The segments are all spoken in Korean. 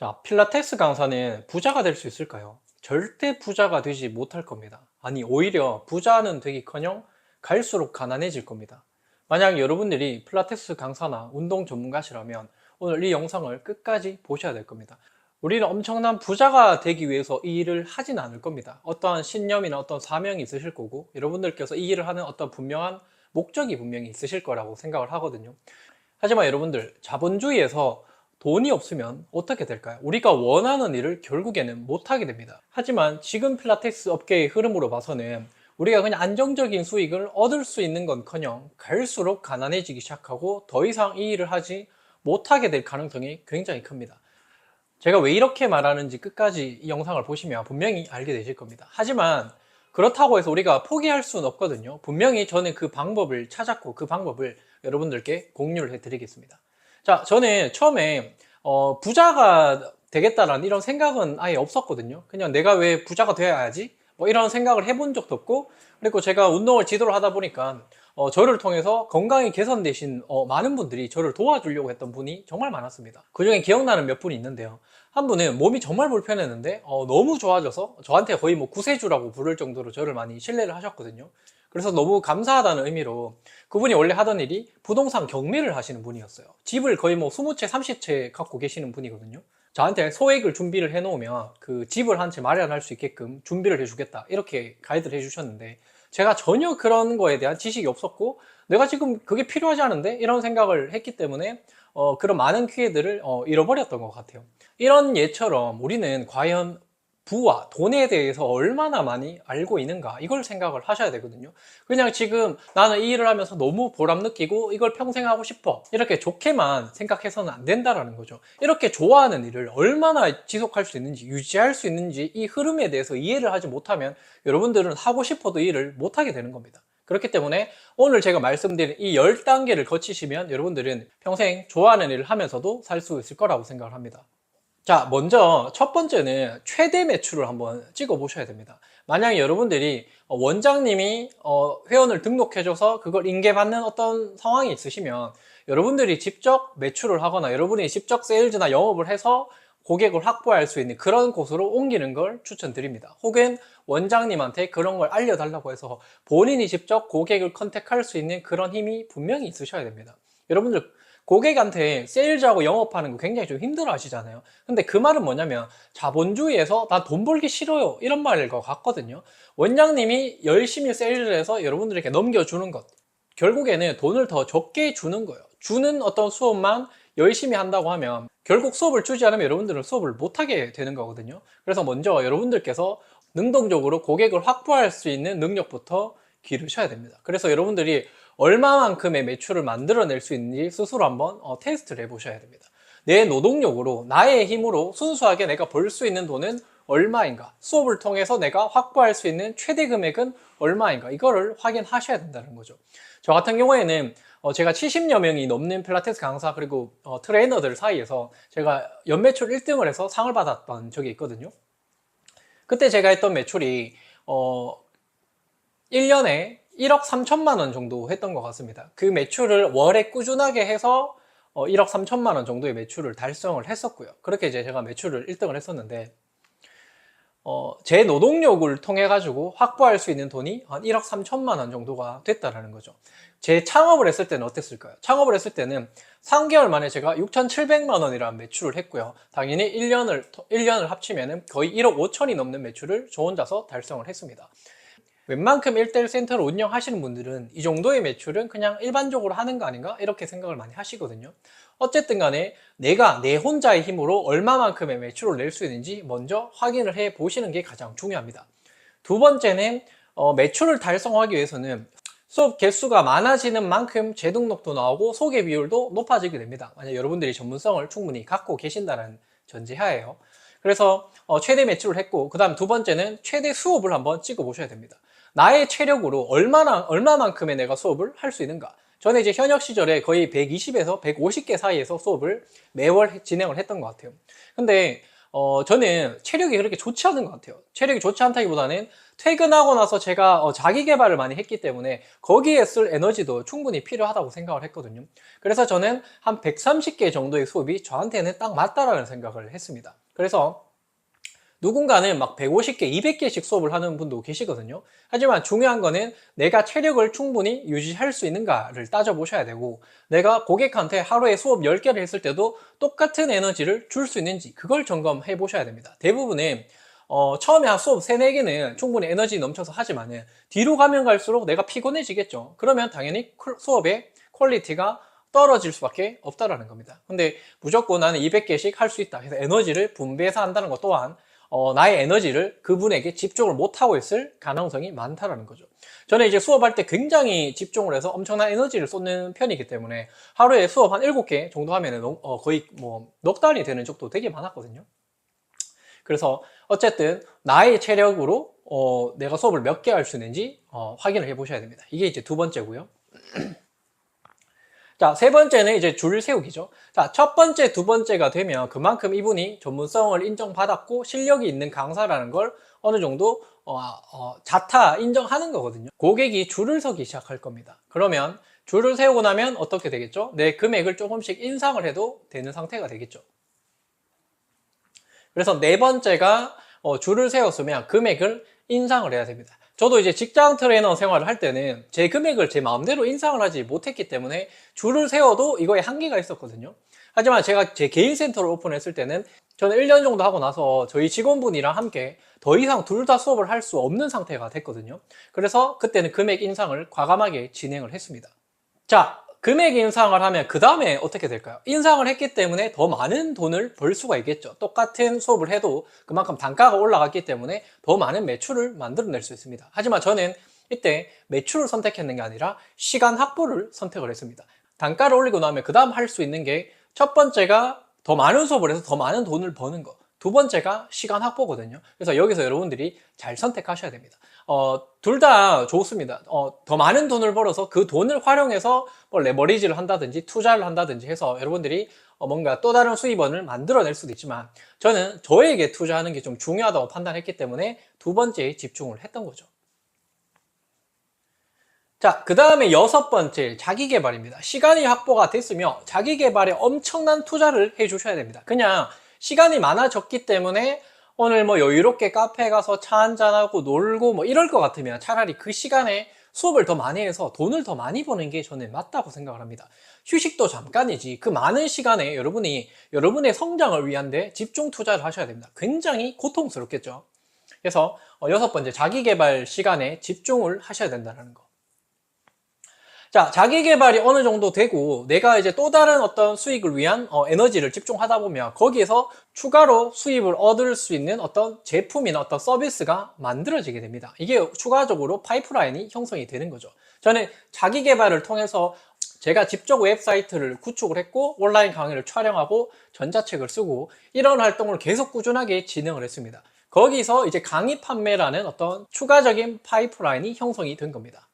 자, 필라테스 강사는 부자가 될 수 있을까요? 절대 부자가 되지 못할 겁니다. 아니, 오히려 부자는 되기커녕 갈수록 가난해질 겁니다. 만약 여러분들이 필라테스 강사나 운동 전문가시라면 오늘 이 영상을 끝까지 보셔야 될 겁니다. 우리는 엄청난 부자가 되기 위해서 이 일을 하진 않을 겁니다. 어떠한 신념이나 어떤 사명이 있으실 거고, 여러분들께서 이 일을 하는 어떤 분명한 목적이 분명히 있으실 거라고 생각을 하거든요. 하지만 여러분들, 자본주의에서 돈이 없으면 어떻게 될까요? 우리가 원하는 일을 결국에는 못하게 됩니다. 하지만 지금 필라테스 업계의 흐름으로 봐서는 우리가 그냥 안정적인 수익을 얻을 수 있는 건커녕 갈수록 가난해지기 시작하고 더 이상 이 일을 하지 못하게 될 가능성이 굉장히 큽니다. 제가 왜 이렇게 말하는지 끝까지 이 영상을 보시면 분명히 알게 되실 겁니다. 하지만 그렇다고 해서 우리가 포기할 수는 없거든요. 분명히 저는 그 방법을 찾았고 그 방법을 여러분들께 공유를 해드리겠습니다. 자, 저는 처음에 부자가 되겠다라는 이런 생각은 아예 없었거든요. 그냥 내가 왜 부자가 되어야지? 뭐 이런 생각을 해본 적도 없고, 그리고 제가 운동을 지도를 하다 보니까 저를 통해서 건강이 개선되신 많은 분들이 저를 도와주려고 했던 분이 정말 많았습니다. 그 중에 기억나는 몇 분이 있는데요. 한 분은 몸이 정말 불편했는데 너무 좋아져서 저한테 거의 뭐 구세주라고 부를 정도로 저를 많이 신뢰를 하셨거든요. 그래서 너무 감사하다는 의미로 그분이 원래 하던 일이 부동산 경매를 하시는 분이었어요. 집을 거의 뭐 20채, 30채 갖고 계시는 분이거든요. 저한테 소액을 준비를 해놓으면 그 집을 한 채 마련할 수 있게끔 준비를 해주겠다, 이렇게 가이드를 해주셨는데, 제가 전혀 그런 거에 대한 지식이 없었고 내가 지금 그게 필요하지 않은데 이런 생각을 했기 때문에 그런 많은 기회들을 잃어버렸던 것 같아요. 이런 예처럼 우리는 과연 부와 돈에 대해서 얼마나 많이 알고 있는가, 이걸 생각을 하셔야 되거든요. 그냥 지금 나는 이 일을 하면서 너무 보람 느끼고 이걸 평생 하고 싶어, 이렇게 좋게만 생각해서는 안 된다라는 거죠. 이렇게 좋아하는 일을 얼마나 지속할 수 있는지, 유지할 수 있는지, 이 흐름에 대해서 이해를 하지 못하면 여러분들은 하고 싶어도 이 일을 못하게 되는 겁니다. 그렇기 때문에 오늘 제가 말씀드린 이 10단계를 거치시면 여러분들은 평생 좋아하는 일을 하면서도 살 수 있을 거라고 생각을 합니다. 자, 먼저 첫 번째는 최대 매출을 한번 찍어 보셔야 됩니다. 만약에 여러분들이 원장님이 회원을 등록해줘서 그걸 인계받는 어떤 상황이 있으시면, 여러분들이 직접 매출을 하거나 여러분이 직접 세일즈나 영업을 해서 고객을 확보할 수 있는 그런 곳으로 옮기는 걸 추천드립니다. 혹은 원장님한테 그런 걸 알려달라고 해서 본인이 직접 고객을 컨택할 수 있는 그런 힘이 분명히 있으셔야 됩니다. 여러분들, 고객한테 세일즈하고 영업하는 거 굉장히 좀 힘들어 하시잖아요. 근데 그 말은 뭐냐면, 자본주의에서 나 돈 벌기 싫어요, 이런 말일 것 같거든요. 원장님이 열심히 세일을 해서 여러분들에게 넘겨주는 것, 결국에는 돈을 더 적게 주는 거예요. 주는 어떤 수업만 열심히 한다고 하면 결국 수업을 주지 않으면 여러분들은 수업을 못하게 되는 거거든요. 그래서 먼저 여러분들께서 능동적으로 고객을 확보할 수 있는 능력부터 기르셔야 됩니다. 그래서 여러분들이 얼마만큼의 매출을 만들어낼 수 있는지 스스로 한번 테스트를 해보셔야 됩니다. 내 노동력으로, 나의 힘으로 순수하게 내가 벌 수 있는 돈은 얼마인가, 수업을 통해서 내가 확보할 수 있는 최대 금액은 얼마인가, 이거를 확인하셔야 된다는 거죠. 저 같은 경우에는 제가 70여 명이 넘는 필라테스 강사 그리고 트레이너들 사이에서 제가 연매출 1등을 해서 상을 받았던 적이 있거든요. 그때 제가 했던 매출이 1년에 1억 3천만 원 정도 했던 것 같습니다. 그 매출을 월에 꾸준하게 해서 1억 3천만 원 정도의 매출을 달성을 했었고요. 그렇게 이제 제가 매출을 1등을 했었는데, 제 노동력을 통해 가지고 확보할 수 있는 돈이 한 1억 3천만 원 정도가 됐다라는 거죠. 제 창업을 했을 때는 어땠을까요? 창업을 했을 때는 3개월 만에 제가 6,700만 원이라는 매출을 했고요. 당연히 1년을 합치면 거의 1억 5천이 넘는 매출을 저 혼자서 달성을 했습니다. 웬만큼 1대1 센터를 운영하시는 분들은 이 정도의 매출은 그냥 일반적으로 하는 거 아닌가, 이렇게 생각을 많이 하시거든요. 어쨌든 간에 내가 내 혼자의 힘으로 얼마만큼의 매출을 낼 수 있는지 먼저 확인을 해 보시는 게 가장 중요합니다. 두 번째는 매출을 달성하기 위해서는 수업 개수가 많아지는 만큼 재등록도 나오고 소개 비율도 높아지게 됩니다. 만약 여러분들이 전문성을 충분히 갖고 계신다는 전제하에요. 그래서 최대 매출을 했고, 그 다음 두 번째는 최대 수업을 한번 찍어 보셔야 됩니다. 나의 체력으로 얼마만큼의 내가 수업을 할 수 있는가. 저는 이제 현역 시절에 거의 120에서 150개 사이에서 수업을 매월 진행을 했던 것 같아요. 근데 저는 체력이 그렇게 좋지 않은 것 같아요. 체력이 좋지 않다기보다는 퇴근하고 나서 제가 자기 개발을 많이 했기 때문에 거기에 쓸 에너지도 충분히 필요하다고 생각을 했거든요. 그래서 저는 한 130개 정도의 수업이 저한테는 딱 맞다라는 생각을 했습니다. 그래서 누군가는 막 150개, 200개씩 수업을 하는 분도 계시거든요. 하지만 중요한 거는 내가 체력을 충분히 유지할 수 있는가를 따져보셔야 되고, 내가 고객한테 하루에 수업 10개를 했을 때도 똑같은 에너지를 줄 수 있는지 그걸 점검해 보셔야 됩니다. 대부분은 처음에 한 수업 3, 4개는 충분히 에너지 넘쳐서 하지만은 뒤로 가면 갈수록 내가 피곤해지겠죠. 그러면 당연히 수업의 퀄리티가 떨어질 수밖에 없다라는 겁니다. 근데 무조건 나는 200개씩 할 수 있다 해서 에너지를 분배해서 한다는 것 또한 나의 에너지를 그분에게 집중을 못하고 있을 가능성이 많다라는 거죠. 저는 이제 수업할 때 굉장히 집중을 해서 엄청난 에너지를 쏟는 편이기 때문에 하루에 수업 한 7개 정도 하면 거의 뭐 넉 달이 되는 적도 되게 많았거든요. 그래서 어쨌든 나의 체력으로 내가 수업을 몇 개 할 수 있는지 확인을 해 보셔야 됩니다. 이게 이제 두 번째고요. 자, 세 번째는 이제 줄 세우기죠. 자, 첫 번째, 두 번째가 되면 그만큼 이분이 전문성을 인정받았고 실력이 있는 강사라는 걸 어느 정도 자타 인정하는 거거든요. 고객이 줄을 서기 시작할 겁니다. 그러면 줄을 세우고 나면 어떻게 되겠죠? 내 금액을 조금씩 인상을 해도 되는 상태가 되겠죠. 그래서 네 번째가 줄을 세웠으면 금액을 인상을 해야 됩니다. 저도 이제 직장 트레이너 생활을 할 때는 제 금액을 제 마음대로 인상을 하지 못했기 때문에 줄을 세워도 이거에 한계가 있었거든요. 하지만 제가 제 개인 센터를 오픈했을 때는 저는 1년 정도 하고 나서 저희 직원분이랑 함께 더 이상 둘 다 수업을 할 수 없는 상태가 됐거든요. 그래서 그때는 금액 인상을 과감하게 진행을 했습니다. 자, 금액 인상을 하면 그 다음에 어떻게 될까요? 인상을 했기 때문에 더 많은 돈을 벌 수가 있겠죠. 똑같은 수업을 해도 그만큼 단가가 올라갔기 때문에 더 많은 매출을 만들어낼 수 있습니다. 하지만 저는 이때 매출을 선택했는 게 아니라 시간 확보를 선택을 했습니다. 단가를 올리고 나면 그 다음 할 수 있는 게 첫 번째가 더 많은 수업을 해서 더 많은 돈을 버는 거, 두 번째가 시간 확보거든요. 그래서 여기서 여러분들이 잘 선택하셔야 됩니다. 둘 다 좋습니다. 더 많은 돈을 벌어서 그 돈을 활용해서 뭐 레버리지를 한다든지 투자를 한다든지 해서 여러분들이 뭔가 또 다른 수입원을 만들어낼 수도 있지만 저는 저에게 투자하는 게 좀 중요하다고 판단했기 때문에 두 번째에 집중을 했던 거죠. 자, 그 다음에 여섯 번째, 자기개발입니다. 시간이 확보가 됐으며 자기개발에 엄청난 투자를 해주셔야 됩니다. 그냥 시간이 많아졌기 때문에 오늘 뭐 여유롭게 카페에 가서 차 한잔하고 놀고 뭐 이럴 것 같으면 차라리 그 시간에 수업을 더 많이 해서 돈을 더 많이 버는 게 저는 맞다고 생각을 합니다. 휴식도 잠깐이지 그 많은 시간에 여러분이 여러분의 성장을 위한데 집중 투자를 하셔야 됩니다. 굉장히 고통스럽겠죠. 그래서 여섯 번째, 자기개발 시간에 집중을 하셔야 된다는 거. 자, 자기 개발이 어느 정도 되고 내가 이제 또 다른 어떤 수익을 위한 에너지를 집중하다 보면 거기에서 추가로 수입을 얻을 수 있는 어떤 제품이나 어떤 서비스가 만들어지게 됩니다. 이게 추가적으로 파이프라인이 형성이 되는 거죠. 저는 자기 개발을 통해서 제가 직접 웹사이트를 구축을 했고 온라인 강의를 촬영하고 전자책을 쓰고 이런 활동을 계속 꾸준하게 진행을 했습니다. 거기서 이제 강의 판매라는 어떤 추가적인 파이프라인이 형성이 된 겁니다.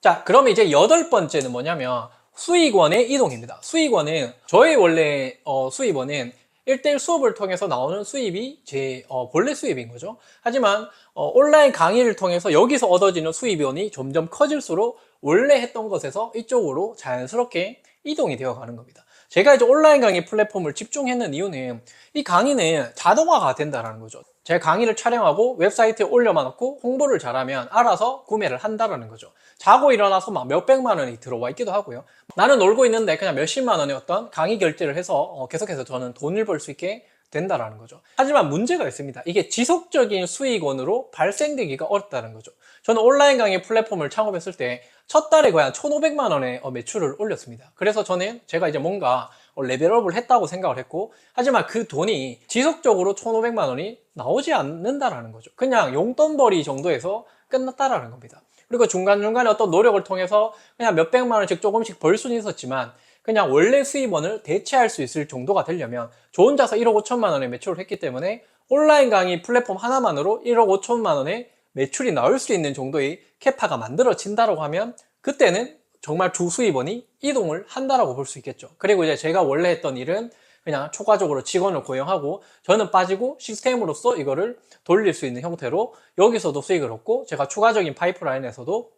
자, 그럼 이제 여덟 번째는 뭐냐면 수익원의 이동입니다. 수익원은 저의 원래 수입원은 1대1 수업을 통해서 나오는 수입이 제 본래 수입인 거죠. 하지만 온라인 강의를 통해서 여기서 얻어지는 수입원이 점점 커질수록 원래 했던 것에서 이쪽으로 자연스럽게 이동이 되어 가는 겁니다. 제가 이제 온라인 강의 플랫폼을 집중했는 이유는 이 강의는 자동화가 된다는 거죠. 제가 강의를 촬영하고 웹사이트에 올려만 놓고 홍보를 잘하면 알아서 구매를 한다는 거죠. 자고 일어나서 막 몇백만 원이 들어와 있기도 하고요. 나는 놀고 있는데 그냥 몇십만 원의 어떤 강의 결제를 해서 계속해서 저는 돈을 벌 수 있게 된다라는 거죠. 하지만 문제가 있습니다. 이게 지속적인 수익원으로 발생되기가 어렵다는 거죠. 저는 온라인 강의 플랫폼을 창업했을 때 첫 달에 거의 한 1,500만 원의 매출을 올렸습니다. 그래서 저는 제가 이제 뭔가 레벨업을 했다고 생각을 했고, 하지만 그 돈이 지속적으로 1,500만 원이 나오지 않는다라는 거죠. 그냥 용돈벌이 정도에서 끝났다라는 겁니다. 그리고 중간중간에 어떤 노력을 통해서 그냥 몇백만 원씩 조금씩 벌 수는 있었지만 그냥 원래 수입원을 대체할 수 있을 정도가 되려면 저 혼자서 1억 5천만 원의 매출을 했기 때문에 온라인 강의 플랫폼 하나만으로 1억 5천만 원의 매출이 나올 수 있는 정도의 캐파가 만들어진다고 하면 그때는 정말 주 수입원이 이동을 한다라고 볼 수 있겠죠. 그리고 이제 제가 원래 했던 일은 그냥 초과적으로 직원을 고용하고 저는 빠지고 시스템으로서 이거를 돌릴 수 있는 형태로 여기서도 수익을 얻고 제가 추가적인 파이프라인에서도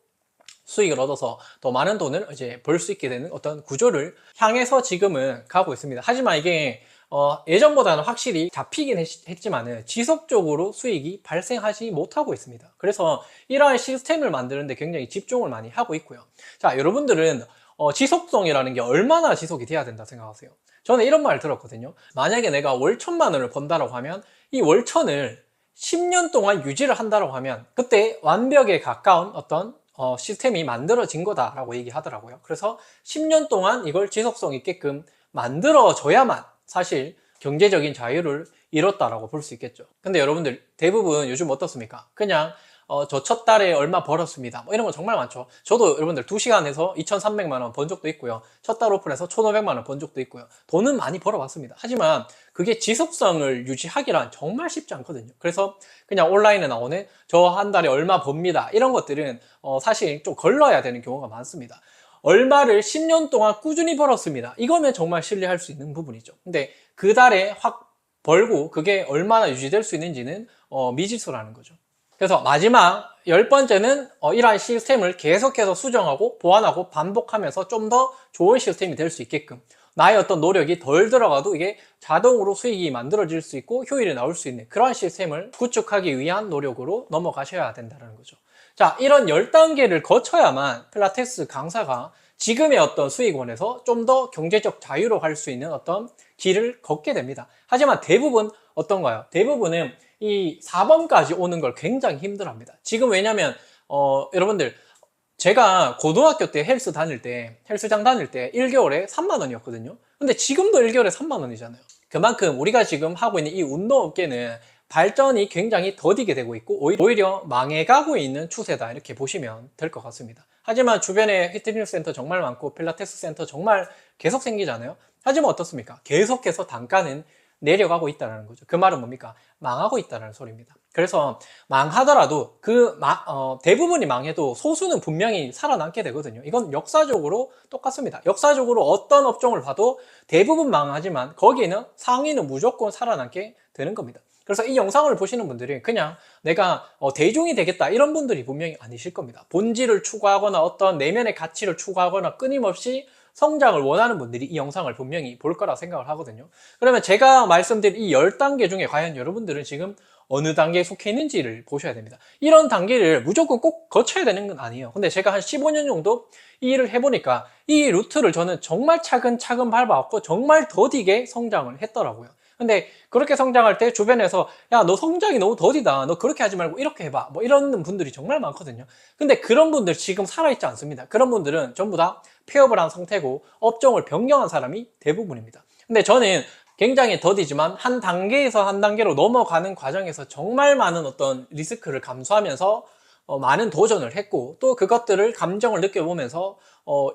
수익을 얻어서 더 많은 돈을 이제 벌 수 있게 되는 어떤 구조를 향해서 지금은 가고 있습니다. 하지만 이게 예전보다는 확실히 잡히긴 했지만은 지속적으로 수익이 발생하지 못하고 있습니다. 그래서 이러한 시스템을 만드는데 굉장히 집중을 많이 하고 있고요. 자, 여러분들은 지속성이라는 게 얼마나 지속이 돼야 된다 생각하세요? 저는 이런 말을 들었거든요. 만약에 내가 월 1,000만 원을 번다라고 하면 이 월 1,000을 10년 동안 유지를 한다고 하면 그때 완벽에 가까운 어떤 시스템이 만들어진 거다라고 얘기하더라고요. 그래서 10년 동안 이걸 지속성 있게끔 만들어져야만 사실 경제적인 자유를 이뤘다라고 볼 수 있겠죠. 근데 여러분들 대부분 요즘 어떻습니까? 그냥 저 첫 달에 얼마 벌었습니다. 뭐 이런 거 정말 많죠. 저도 여러분들 2시간에서 2,300만 원 번 적도 있고요. 첫 달 오픈해서 1,500만 원 번 적도 있고요. 돈은 많이 벌어봤습니다. 하지만 그게 지속성을 유지하기란 정말 쉽지 않거든요. 그래서 그냥 온라인에 나오는 저 한 달에 얼마 법니다. 이런 것들은 사실 좀 걸러야 되는 경우가 많습니다. 얼마를 10년 동안 꾸준히 벌었습니다. 이거면 정말 신뢰할 수 있는 부분이죠. 근데 그 달에 확 벌고 그게 얼마나 유지될 수 있는지는 미지수라는 거죠. 그래서 마지막 10번째는 이러한 시스템을 계속해서 수정하고 보완하고 반복하면서 좀 더 좋은 시스템이 될 수 있게끔 나의 어떤 노력이 덜 들어가도 이게 자동으로 수익이 만들어질 수 있고 효율이 나올 수 있는 그러한 시스템을 구축하기 위한 노력으로 넘어가셔야 된다는 거죠. 자, 이런 10단계를 거쳐야만 필라테스 강사가 지금의 어떤 수익원에서 좀 더 경제적 자유로 갈 수 있는 어떤 길을 걷게 됩니다. 하지만 대부분 어떤가요? 대부분은 이 4번까지 오는 걸 굉장히 힘들어합니다. 지금 왜냐면 여러분들 제가 고등학교 때 헬스장 다닐 때 1개월에 3만 원이었거든요. 근데 지금도 1개월에 3만 원이잖아요. 그만큼 우리가 지금 하고 있는 이 운동업계는 발전이 굉장히 더디게 되고 있고 오히려 망해가고 있는 추세다 이렇게 보시면 될 것 같습니다. 하지만 주변에 피트니스 센터 정말 많고 필라테스 센터 정말 계속 생기잖아요. 하지만 어떻습니까? 계속해서 단가는 내려가고 있다는 거죠. 그 말은 뭡니까? 망하고 있다는 소리입니다. 그래서 망하더라도 대부분이 망해도 소수는 분명히 살아남게 되거든요. 이건 역사적으로 똑같습니다. 역사적으로 어떤 업종을 봐도 대부분 망하지만 거기에는 상위는 무조건 살아남게 되는 겁니다. 그래서 이 영상을 보시는 분들이 그냥 내가 대중이 되겠다 이런 분들이 분명히 아니실 겁니다. 본질을 추구하거나 어떤 내면의 가치를 추구하거나 끊임없이 성장을 원하는 분들이 이 영상을 분명히 볼 거라 생각을 하거든요. 그러면 제가 말씀드린 이 10단계 중에 과연 여러분들은 지금 어느 단계에 속해 있는지를 보셔야 됩니다. 이런 단계를 무조건 꼭 거쳐야 되는 건 아니에요. 근데 제가 한 15년 정도 이 일을 해보니까 이 루트를 저는 정말 차근차근 밟아왔고 정말 더디게 성장을 했더라고요. 근데 그렇게 성장할 때 주변에서 야, 너 성장이 너무 더디다. 너 그렇게 하지 말고 이렇게 해봐. 뭐 이런 분들이 정말 많거든요. 근데 그런 분들 지금 살아있지 않습니다. 그런 분들은 전부 다 폐업을 한 상태고 업종을 변경한 사람이 대부분입니다. 근데 저는 굉장히 더디지만 한 단계에서 한 단계로 넘어가는 과정에서 정말 많은 어떤 리스크를 감수하면서 많은 도전을 했고 또 그것들을 감정을 느껴보면서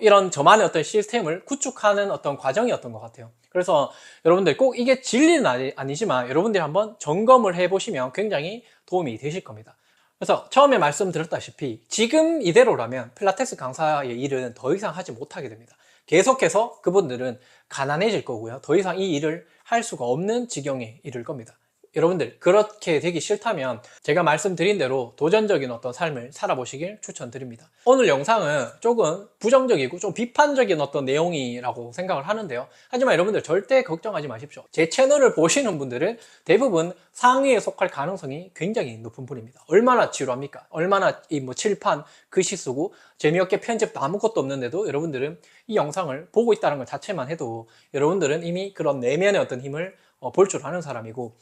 이런 저만의 어떤 시스템을 구축하는 어떤 과정이었던 것 같아요. 그래서 여러분들 꼭 이게 진리는 아니지만 여러분들이 한번 점검을 해보시면 굉장히 도움이 되실 겁니다. 그래서 처음에 말씀드렸다시피 지금 이대로라면 필라테스 강사의 일은 더 이상 하지 못하게 됩니다. 계속해서 그분들은 가난해질 거고요. 더 이상 이 일을 할 수가 없는 지경에 이를 겁니다. 여러분들 그렇게 되기 싫다면 제가 말씀드린 대로 도전적인 어떤 삶을 살아보시길 추천드립니다. 오늘 영상은 조금 부정적이고 좀 비판적인 어떤 내용이라고 생각을 하는데요. 하지만 여러분들 절대 걱정하지 마십시오. 제 채널을 보시는 분들은 대부분 상위에 속할 가능성이 굉장히 높은 분입니다. 얼마나 지루합니까? 얼마나 이 칠판 글씨 쓰고 재미없게 편집도 아무것도 없는데도 여러분들은 이 영상을 보고 있다는 것 자체만 해도 여러분들은 이미 그런 내면의 어떤 힘을 볼 줄 아는 사람이고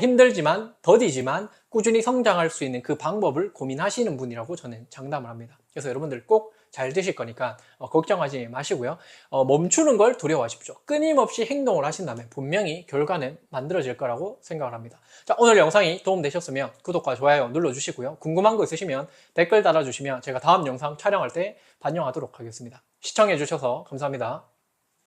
힘들지만 더디지만 꾸준히 성장할 수 있는 그 방법을 고민하시는 분이라고 저는 장담을 합니다. 그래서 여러분들 꼭 잘 되실 거니까 걱정하지 마시고요. 멈추는 걸 두려워하십시오. 끊임없이 행동을 하신다면 분명히 결과는 만들어질 거라고 생각을 합니다. 자, 오늘 영상이 도움되셨으면 구독과 좋아요 눌러주시고요. 궁금한 거 있으시면 댓글 달아주시면 제가 다음 영상 촬영할 때 반영하도록 하겠습니다. 시청해주셔서 감사합니다.